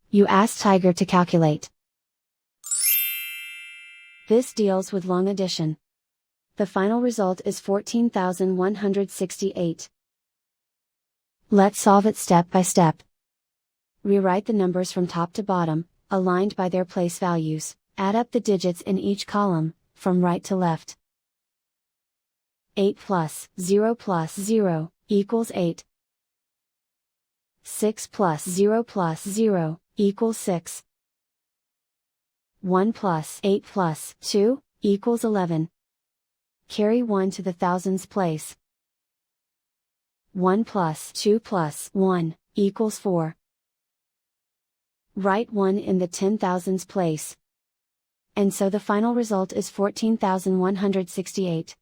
You ask Tiger to calculate. This deals with long addition. The final result is 14,168. Let's solve it step by step. Rewrite the numbers from top to bottom, aligned by their place values. Add up the digits in each column, from right to left. 8 plus 0 plus 0 equals 8. 6 plus 0 plus 0 equals 6. 1 plus 8 plus 2 equals 11. Carry 1 to the thousands place. 1 plus 2 plus 1 equals 4. Write 1 in the 10,000s place. And so the final result is 14,168.